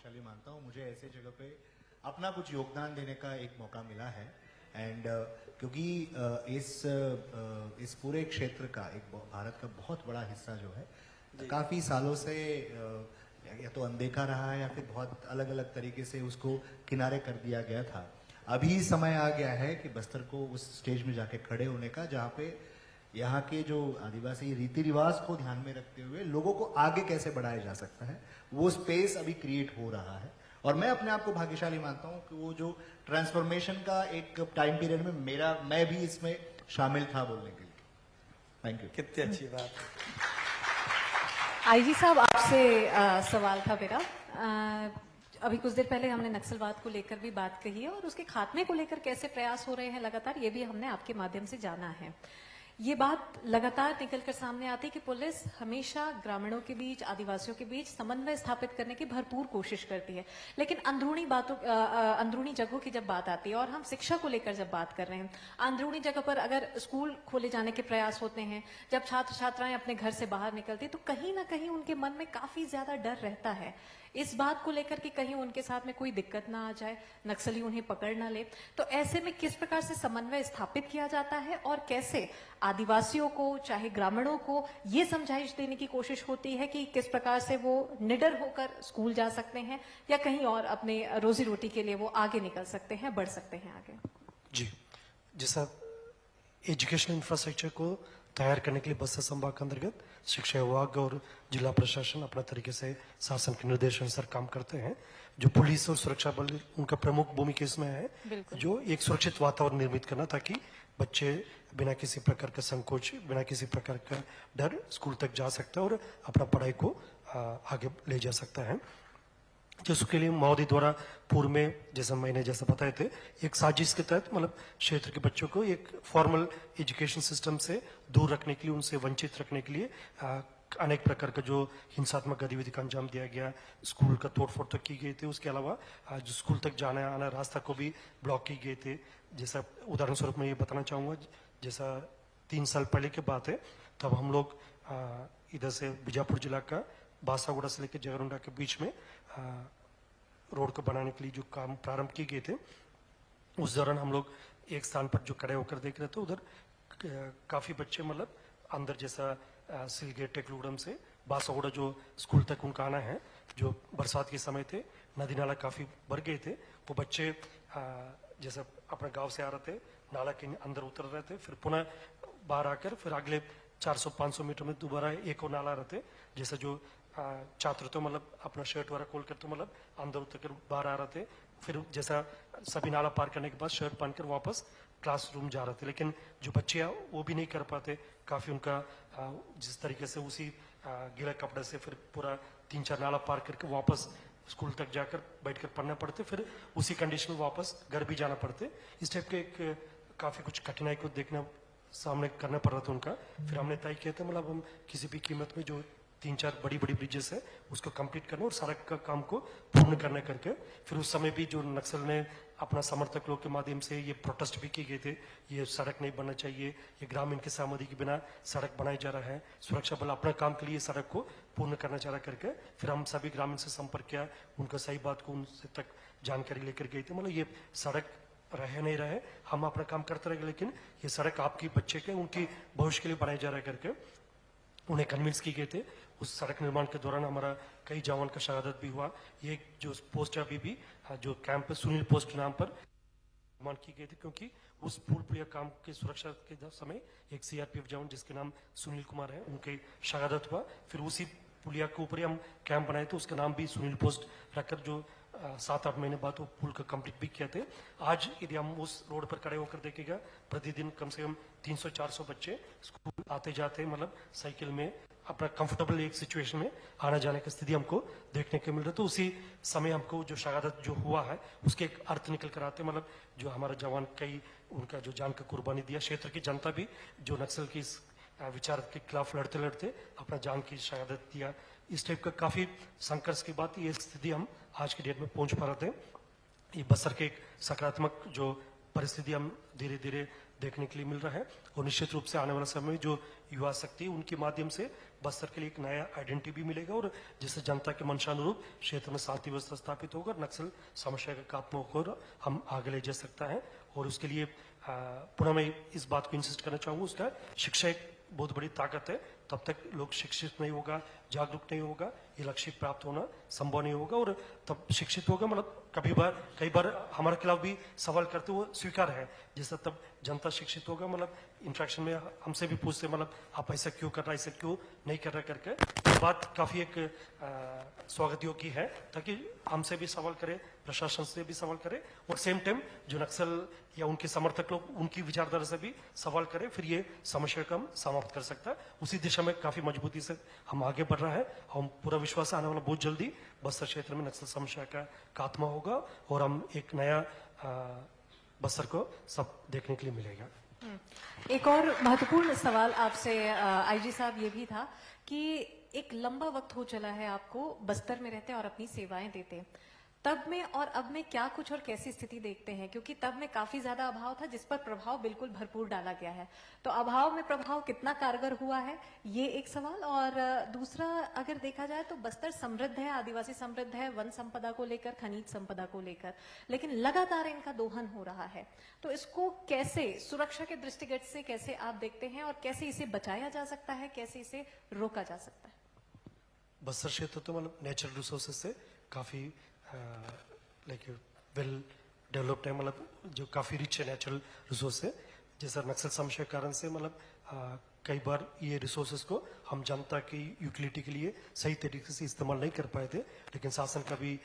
भाग्यशाली मानता हूँ, मुझे ऐसे जगह पे अपना कुछ योगदान देने का एक मौका मिला है। एंड क्योंकि इस पूरे क्षेत्र का एक भारत का बहुत बड़ा हिस्सा जो है काफ़ी सालों से या तो अनदेखा रहा है या फिर बहुत अलग अलग तरीके से उसको किनारे कर दिया गया था। अभी समय आ गया है कि बस्तर को उस स्टेज में जाके खड़े होने का जहाँ पे यहाँ के जो आदिवासी रीति रिवाज को ध्यान में रखते हुए लोगों को आगे कैसे बढ़ाया जा सकता है, वो स्पेस अभी क्रिएट हो रहा है। और मैं अपने आप को भाग्यशाली मानता हूँ कि वो जो ट्रांसफॉर्मेशन का एक टाइम पीरियड में मैं भी इसमें शामिल था बोलने के लिए। Thank you. कितनी अच्छी बात। आईजी साहब, आपसे सवाल था मेरा। अभी कुछ देर पहले हमने नक्सलवाद को लेकर भी बात कही है और उसके खात्मे को लेकर कैसे प्रयास हो रहे हैं लगातार, ये भी हमने आपके माध्यम से जाना है। ये बात लगातार निकलकर सामने आती है कि पुलिस हमेशा ग्रामीणों के बीच, आदिवासियों के बीच समन्वय स्थापित करने की भरपूर कोशिश करती है, लेकिन अंदरूनी जगहों की जब बात आती है और हम शिक्षा को लेकर जब बात कर रहे हैं, अंदरूनी जगह पर अगर स्कूल खोले जाने के प्रयास होते हैं, जब छात्र छात्राएं अपने घर से बाहर निकलती तो कहीं ना कहीं उनके मन में काफी ज्यादा डर रहता है इस बात को लेकर कि कहीं उनके साथ में कोई दिक्कत ना आ जाए, नक्सली उन्हें पकड़ ना ले। तो ऐसे में किस प्रकार से समन्वय स्थापित किया जाता है और कैसे आदिवासियों को, चाहे ग्रामीणों को, ये समझाइश देने की कोशिश होती है कि किस प्रकार से वो निडर होकर स्कूल जा सकते हैं या कहीं और अपने रोजी रोटी के लिए वो आगे निकल सकते हैं, बढ़ सकते हैं आगे? जी, जैसा एजुकेशनल इंफ्रास्ट्रक्चर को तैयार करने के लिए बस्तर संभाग के अंतर्गत शिक्षा विभाग और जिला प्रशासन अपना तरीके से शासन के निर्देश अनुसार काम करते हैं। जो पुलिस और सुरक्षा बल, उनका प्रमुख भूमिका इसमें है जो एक सुरक्षित वातावरण निर्मित करना, ताकि बच्चे बिना किसी प्रकार का संकोच, बिना किसी प्रकार का डर स्कूल तक जा सकता है और अपना पढ़ाई को आगे ले जा सकता है। जिसके लिए महोदय द्वारा पूर्व में जैसा मैंने बताए थे, एक साजिश के तहत मतलब क्षेत्र के बच्चों को एक फॉर्मल एजुकेशन सिस्टम से दूर रखने के लिए, उनसे वंचित रखने के लिए अनेक प्रकार का जो हिंसात्मक गतिविधि का अंजाम दिया गया, स्कूल का तोड़फोड़ तक की गई थी। उसके अलावा जो स्कूल तक जाने आना रास्ता को भी ब्लॉक की गए थे। जैसा उदाहरण स्वरूप मैं ये बताना चाहूँगा, जैसा 3 साल पहले की बात है, तब हम लोग इधर से बीजापुर जिला का बासागुड़ा से लेकर जगरुंडा के बीच में रोड को बनाने के लिए जो काम प्रारंभ किए गए थे, उस दौरान हम लोग एक स्थान पर जो खड़े होकर देख रहे थे, उधर काफी बच्चे मतलब अंदर जैसा सिलगेट टेकलुगडम से बासागुड़ा जो स्कूल तक उनका आना है, जो बरसात के समय थे, नदी नाला काफी भर गए थे। वो बच्चे जैसा अपने गांव से आ रहे थे, नाला के अंदर उतर रहे थे, फिर पुनः बाहर आकर फिर अगले 400-500 मीटर में दोबारा एक और नाला रहते, जैसा जो छात्र तो मतलब अपना शर्ट वगैरह खोल कर तो मतलब अंदर उतर कर बाहर आ रहे थे। फिर जैसा सभी नाला पार करने के बाद शर्ट पहनकर वापस क्लासरूम जा रहे थे, लेकिन जो बच्चे वो भी नहीं कर पाते। काफी उनका जिस तरीके से उसी गीला कपड़े से फिर पूरा 3-4 नाला पार करके वापस स्कूल तक जाकर बैठकर पढ़ना पड़ते, फिर उसी कंडीशन में वापस घर भी जाना पड़ते। इस टाइप के एक काफी कुछ कठिनाई को देखना सामने करना पड़ रहा था उनका। फिर हमने तय किया था मतलब हम किसी भी कीमत में जो 3-4 बड़ी ब्रिजेस है उसको कंप्लीट करना और सड़क का काम को पूर्ण करने करके, फिर उस समय भी जो नक्सल ने अपना समर्थक लोग के माध्यम से ये प्रोटेस्ट भी किए गए थे, ये सड़क नहीं बनना चाहिए, ये ग्रामीण के सहमति के बिना सड़क बनाई जा रहा है, सुरक्षा बल अपना काम के लिए सड़क को पूर्ण करना चाह रहा करके फिर हम सभी ग्रामीण से संपर्क किया, उनका सही बात को उनसे तक जानकारी लेकर गए थे। मतलब ये सड़क रहे नहीं रहे, हम अपना काम करते रहे, लेकिन ये सड़क आपकी बच्चे के, उनकी भविष्य के लिए बनाई जा रहा करके उन्हें कन्विंस की गए थे। उस सड़क निर्माण के दौरान हमारा कई जवान का शहादत भी हुआ। ये जो पोस्ट अभी भी जो कैंप है सुनील पोस्ट नाम पर निर्माण की गई थी, क्योंकि उस पुल पुलिया काम के सुरक्षा के समय एक सीआरपीएफ जवान जिसके नाम सुनील कुमार है, उनके शहादत हुआ। फिर उसी पुलिया के ऊपर ही हम कैंप बनाए थे, उसका नाम भी सुनील पोस्ट रखकर जो 7-8 महीने बाद वो पुल का कंप्लीट भी किया थे। आज यदि हम उस रोड पर खड़े होकर देखेगा, प्रतिदिन कम से कम 300-400 बच्चे स्कूल आते जाते मतलब साइकिल में अपना कंफर्टेबल एक सिचुएशन में आना जाने की स्थिति हमको देखने को मिल रहा है। तो उसी समय हमको जो शहादत जो हुआ है उसके एक अर्थ निकल कर आते, मतलब जो हमारा जवान कई उनका जो जान का कुर्बानी दिया, क्षेत्र की जनता भी जो नक्सल की इस विचार के खिलाफ लड़ते लड़ते अपना जान की शहादत दिया। इस टाइप का काफी संघर्ष की बात, ये स्थिति हम आज की डेट में पहुंच पा रहे थे। ये बस्तर के एक सकारात्मक जो परिस्थिति हम धीरे धीरे देखने के लिए मिल रहा है। और निश्चित रूप से आने वाला समय में जो युवा शक्ति है उनके माध्यम से बस्तर के लिए एक नया आइडेंटिटी भी मिलेगा, और जिससे जनता के मंशानुरूप क्षेत्र में शांति व्यवस्था स्थापित होगा, नक्सल समस्या का खात्मा होकर हम आगे ले जा सकता है। और उसके लिए पुनः मैं इस बात को इंसिस्ट करना चाहूँगा, उसका शिक्षा एक बहुत बड़ी ताकत है। तब तक लोग शिक्षित नहीं होगा, जागरूक नहीं होगा, ये लक्ष्य प्राप्त होना संभव नहीं होगा। और तब शिक्षित होगा मतलब कई बार हमारे खिलाफ भी सवाल करते हुए स्वीकार है, जैसा तब जनता शिक्षित होगा, मतलब इंटरेक्शन में हमसे भी पूछते मतलब आप ऐसा क्यों कर रहा है, ऐसा क्यों नहीं कर रहा करके। ये बात काफी एक स्वागत योग्य है, ताकि हमसे भी सवाल करे, प्रशासन से भी सवाल करे, और सेम टाइम जो नक्सल या उनके समर्थक लोग उनकी विचारधारा से भी सवाल करे, फिर ये समस्या को हम समाप्त कर सकता है। उसी दिशा में काफी मजबूती से हम आगे बढ़ रहा है। हम पूरा विश्वास आने वाला बहुत जल्दी बस्तर क्षेत्र में नक्सल समस्या का खात्मा होगा, और हम एक नया बस्तर को सब देखने के लिए मिलेगा। एक और महत्वपूर्ण सवाल आपसे आईजी साहब ये भी था कि एक लंबा वक्त हो चला है आपको बस्तर में रहते और अपनी सेवाएं देते, तब में और अब में क्या कुछ और कैसी स्थिति देखते हैं? क्योंकि तब में काफी ज्यादा अभाव था जिस पर प्रभाव बिल्कुल भरपूर डाला गया है, तो अभाव में प्रभाव कितना कारगर हुआ है, ये एक सवाल। और दूसरा, अगर देखा जाए तो बस्तर समृद्ध है, आदिवासी समृद्ध है, वन संपदा को लेकर, खनिज संपदा को लेकर, लेकिन लगातार इनका दोहन हो रहा है, तो इसको कैसे सुरक्षा के दृष्टिगत से कैसे आप देखते हैं, और कैसे इसे बचाया जा सकता है, कैसे इसे रोका जा सकता है? बस्तर क्षेत्र तो मतलब नेचुरल रिसोर्सेज से काफी लाइक वेल डेवलप्ड है, मतलब जो काफी रिच है नेचुरल रिसोर्स है। जैसा नक्सल समस्या के कारण से मतलब कई बार ये रिसोर्सेज को हम जनता की यूटिलिटी के लिए सही तरीके से इस्तेमाल नहीं कर पाए थे, लेकिन शासन का भी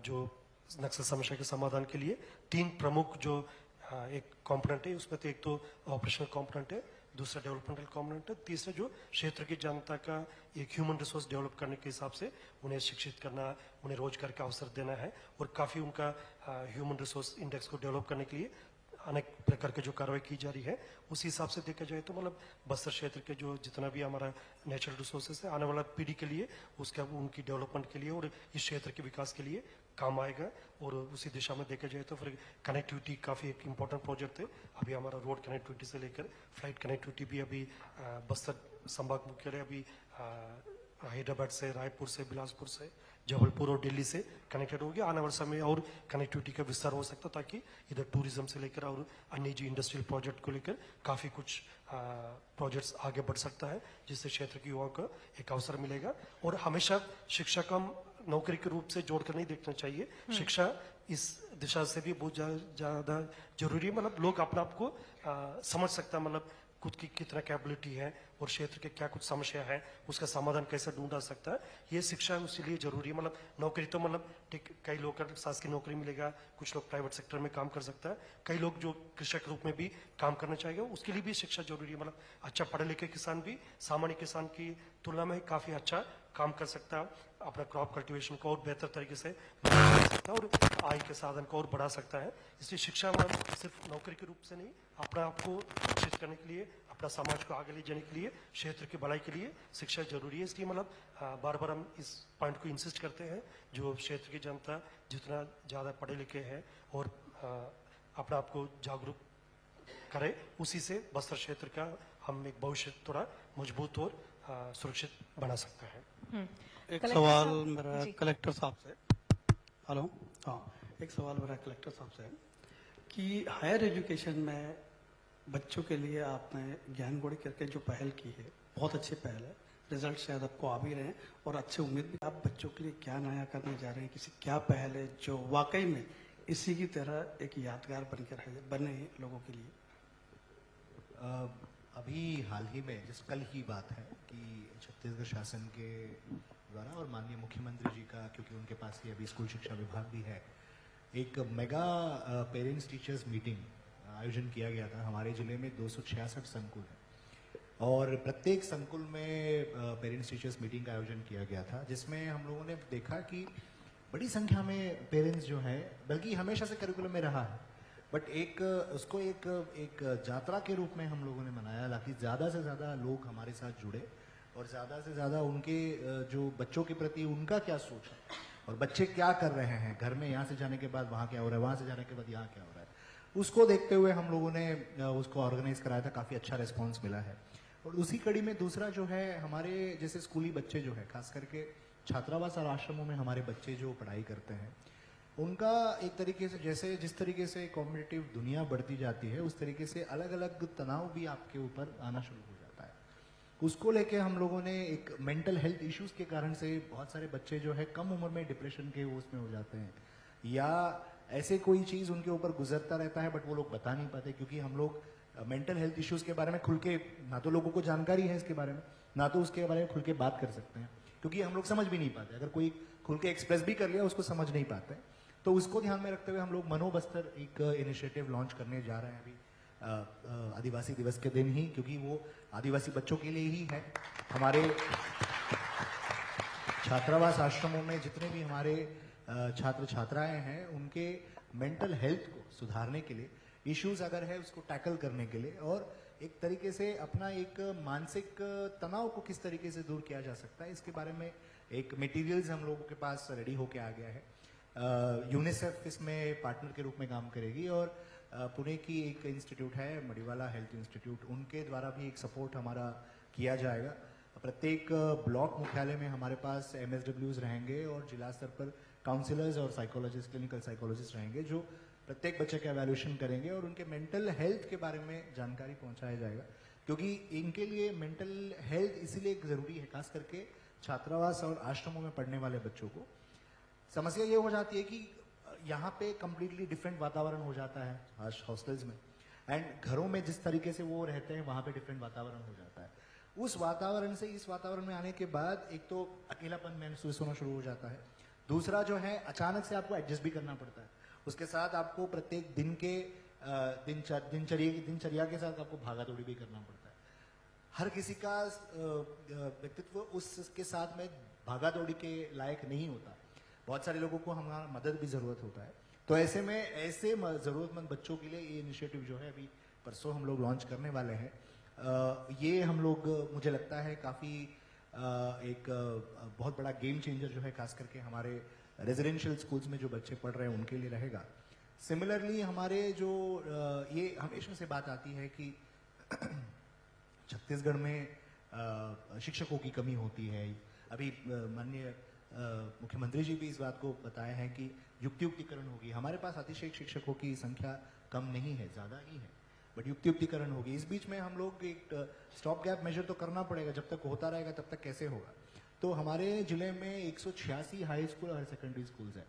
जो नक्सल समस्या के समाधान के लिए 3 प्रमुख जो एक कंपोनेंट है, उसमें तो एक तो ऑपरेशनल कंपोनेंट है, दूसरा डेवलपमेंटल कंपोनेंट है, तीसरा जो क्षेत्र की जनता का एक ह्यूमन रिसोर्स डेवलप करने के हिसाब से उन्हें शिक्षित करना, उन्हें रोजगार का अवसर देना है, और काफी उनका ह्यूमन रिसोर्स इंडेक्स को डेवलप करने के लिए अनेक प्रकार की जो कार्रवाई की जा रही है। उसी हिसाब से देखा जाए तो मतलब बस्तर क्षेत्र के जो जितना भी हमारा नेचुरल रिसोर्सेज है, आने वाला पीढ़ी के लिए, उसका उनकी डेवलपमेंट के लिए और इस क्षेत्र के विकास के लिए काम आएगा। और उसी दिशा में देखा जाए तो फिर कनेक्टिविटी काफी एक इम्पोर्टेंट प्रोजेक्ट है। अभी हमारा रोड कनेक्टिविटी से लेकर फ्लाइट कनेक्टिविटी भी अभी बस्तर संभाग मुख्यालय अभी हैदराबाद से, रायपुर से, बिलासपुर से, जबलपुर और दिल्ली से कनेक्टेड हो गया। आने वाले समय और कनेक्टिविटी का विस्तार हो सकता, ताकि इधर टूरिज्म से लेकर और अन्य जो इंडस्ट्रियल प्रोजेक्ट को लेकर काफी कुछ प्रोजेक्ट्स आगे बढ़ सकता है, जिससे क्षेत्र के युवाओं को एक अवसर मिलेगा। और हमेशा शिक्षा को हम नौकरी के रूप से जोड़कर नहीं देखना चाहिए। शिक्षा इस दिशा से भी बहुत ज्यादा जरूरी है, मतलब लोग अपने आप को समझ सकता है, मतलब खुद की कितना कैपेबिलिटी है और क्षेत्र के क्या कुछ समस्या है, उसका समाधान कैसे ढूंढा सकता है, ये शिक्षा उसके लिए जरूरी है। मतलब नौकरी तो मतलब ठीक, कई लोग को शासकीय नौकरी मिलेगा, कुछ लोग प्राइवेट सेक्टर में काम कर सकता है, कई लोग जो कृषक रूप में भी काम करना चाहेगा, उसके लिए भी शिक्षा जरूरी है। मतलब अच्छा पढ़े लिखे किसान भी सामान्य किसान की तुलना में काफी अच्छा काम कर सकता है, अपना क्रॉप कल्टीवेशन को और बेहतर तरीके से कर सकता है और आय के साधन को और बढ़ा सकता है। इसलिए शिक्षा मतलब सिर्फ नौकरी के रूप से नहीं, अपने आप को शिक्षित करने के लिए, अपना समाज को आगे ले जाने के लिए, क्षेत्र की भलाई के लिए शिक्षा जरूरी है। इसलिए मतलब बार बार हम इस पॉइंट को इंसिस्ट करते हैं, जो क्षेत्र की जनता जितना ज्यादा पढ़े लिखे हैं और अपने आप को जागरूक करे, उसी से बस्तर क्षेत्र का हम एक भविष्य थोड़ा मजबूत और सुरक्षित बना सकते हैं। एक सवाल मेरा कलेक्टर साहब से, हेलो, हाँ, एक सवाल मेरा कलेक्टर साहब से है कि हायर एजुकेशन में बच्चों के लिए आपने ज्ञान गुड़ी करके जो पहल की है, बहुत अच्छी पहल है, रिजल्ट शायद आपको आ भी रहे हैं और अच्छे उम्मीद भी। आप बच्चों के लिए क्या नया करने जा रहे हैं, किसी क्या पहल है जो वाकई में इसी की तरह एक यादगार बनकर बने लोगों के लिए? अभी हाल ही में जिस कल ही बात है कि छत्तीसगढ़ शासन के द्वारा और माननीय मुख्यमंत्री जी का, क्योंकि उनके पास ही अभी स्कूल शिक्षा विभाग भी है, एक मेगा पेरेंट्स टीचर्स मीटिंग आयोजन किया गया था। हमारे जिले में 266 संकुल है और प्रत्येक संकुल में पेरेंट्स टीचर्स मीटिंग का आयोजन किया गया था, जिसमें हम लोगों ने देखा कि बड़ी संख्या में पेरेंट्स जो है, बल्कि हमेशा से करिकुलम में रहा है, बट उसको एक यात्रा के रूप में हम लोगों ने मनाया, ताकि ज़्यादा से ज़्यादा लोग हमारे साथ जुड़े और ज़्यादा से ज़्यादा उनके जो बच्चों के प्रति उनका क्या सोच है और बच्चे क्या कर रहे हैं घर में, यहाँ से जाने के बाद वहाँ क्या हो रहा है, वहाँ से जाने के बाद यहाँ क्या हो रहा है। उसको देखते हुए हम लोगों ने उसको ऑर्गेनाइज कराया था, काफ़ी अच्छा रिस्पॉन्स मिला है। और उसी कड़ी में दूसरा जो है, हमारे जैसे स्कूली बच्चे जो है, खास करके छात्रावास और आश्रमों में हमारे बच्चे जो पढ़ाई करते हैं, उनका एक तरीके से, जैसे जिस तरीके से कॉम्पिटिटिव दुनिया बढ़ती जाती है, उस तरीके से अलग अलग तनाव भी आपके ऊपर आना शुरू हो जाता है। उसको लेके हम लोगों ने एक मेंटल हेल्थ इश्यूज के कारण से बहुत सारे बच्चे जो है कम उम्र में डिप्रेशन के उसमें हो जाते हैं, या ऐसे कोई चीज़ उनके ऊपर गुजरता रहता है बट वो लोग बता नहीं पाते, क्योंकि हम लोग मेंटल हेल्थ इश्यूज के बारे में खुल के, ना तो लोगों को जानकारी है इसके बारे में, ना तो उसके बारे में खुल के बात कर सकते हैं, क्योंकि हम लोग समझ भी नहीं पाते। अगर कोई खुल के एक्सप्रेस भी कर लिया, उसको समझ नहीं पाते। तो उसको ध्यान में रखते हुए हम लोग मनोबस्तर एक इनिशिएटिव लॉन्च करने जा रहे हैं अभी आदिवासी दिवस के दिन ही, क्योंकि वो आदिवासी बच्चों के लिए ही है। हमारे छात्रावास आश्रमों में जितने भी हमारे छात्र छात्राएं हैं, उनके मेंटल हेल्थ को सुधारने के लिए, इश्यूज अगर है उसको टैकल करने के लिए, और एक तरीके से अपना एक मानसिक तनाव को किस तरीके से दूर किया जा सकता है, इसके बारे में एक मटेरियल्स हम लोगों के पास रेडी होके आ गया है। यूनिसेफ इसमें पार्टनर के रूप में काम करेगी, और पुणे की एक इंस्टीट्यूट है, मडिवाला हेल्थ इंस्टीट्यूट, उनके द्वारा भी एक सपोर्ट हमारा किया जाएगा। प्रत्येक ब्लॉक मुख्यालय में हमारे पास MSWs रहेंगे, और जिला स्तर पर काउंसलर्स और साइकोलॉजिस्ट, क्लिनिकल साइकोलॉजिस्ट रहेंगे, जो प्रत्येक बच्चे का एवेल्यूशन करेंगे और उनके मेंटल हेल्थ के बारे में जानकारी पहुंचाया जाएगा, क्योंकि इनके लिए मेंटल हेल्थ इसलिए जरूरी है, खास करके छात्रावास और आश्रमों में पढ़ने वाले बच्चों को। समस्या ये हो जाती है कि यहाँ पे कंप्लीटली डिफरेंट वातावरण हो जाता है हॉस्टल्स में, एंड घरों में जिस तरीके से वो रहते हैं वहाँ पे डिफरेंट वातावरण हो जाता है। उस वातावरण से इस वातावरण में आने के बाद एक तो अकेलापन महसूस होना शुरू हो जाता है, दूसरा जो है अचानक से आपको एडजस्ट भी करना पड़ता है, उसके साथ आपको प्रत्येक दिन के दिनचर्या के साथ आपको भागा दौड़ी भी करना पड़ता है। हर किसी का व्यक्तित्व उसके साथ में भागा दौड़ी के लायक नहीं होता, बहुत सारे लोगों को हमारा मदद भी जरूरत होता है। तो ऐसे में ऐसे जरूरतमंद बच्चों के लिए ये इनिशिएटिव जो है अभी परसों हम लोग लॉन्च करने वाले हैं। ये हम लोग, मुझे लगता है काफ़ी एक बहुत बड़ा गेम चेंजर जो है, खास करके हमारे रेजिडेंशियल स्कूल्स में जो बच्चे पढ़ रहे हैं उनके लिए रहेगा। सिमिलरली हमारे जो ये हमेशा से बात आती है कि छत्तीसगढ़ में शिक्षकों की कमी होती है। अभी माननीय मुख्यमंत्री जी भी इस बात को बताए हैं कि युक्तिकरण होगी। हमारे पास अतिशय शिक्षकों की संख्या कम नहीं है, ज़्यादा ही है, बट युक्तिकरण होगी। इस बीच में हम लोग एक स्टॉप गैप मेजर तो करना पड़ेगा, जब तक होता रहेगा तब तक कैसे होगा। तो हमारे जिले में 186 हाई स्कूल और सेकेंडरी स्कूल्स हैं।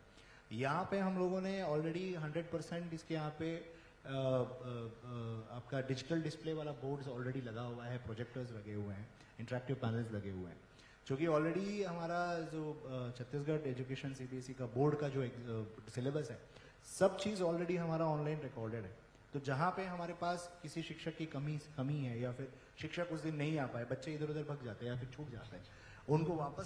यहाँ पे हम लोगों ने ऑलरेडी 100% इसके यहाँ पे आपका डिजिटल डिस्प्ले वाला बोर्ड्स ऑलरेडी लगा हुआ है, प्रोजेक्टर्स लगे हुए हैं, इंटरेक्टिव पैनल्स लगे हुए हैं, क्योंकि ऑलरेडी हमारा जो छत्तीसगढ़ एजुकेशन CBSE का बोर्ड का जो सिलेबस है, सब चीज़ ऑलरेडी हमारा ऑनलाइन रिकॉर्डेड है। तो जहाँ पे हमारे पास किसी शिक्षक की कमी है, या फिर शिक्षक उस दिन नहीं आ पाए, बच्चे इधर उधर भग जाते हैं या फिर छूट जाते हैं, उनको वापस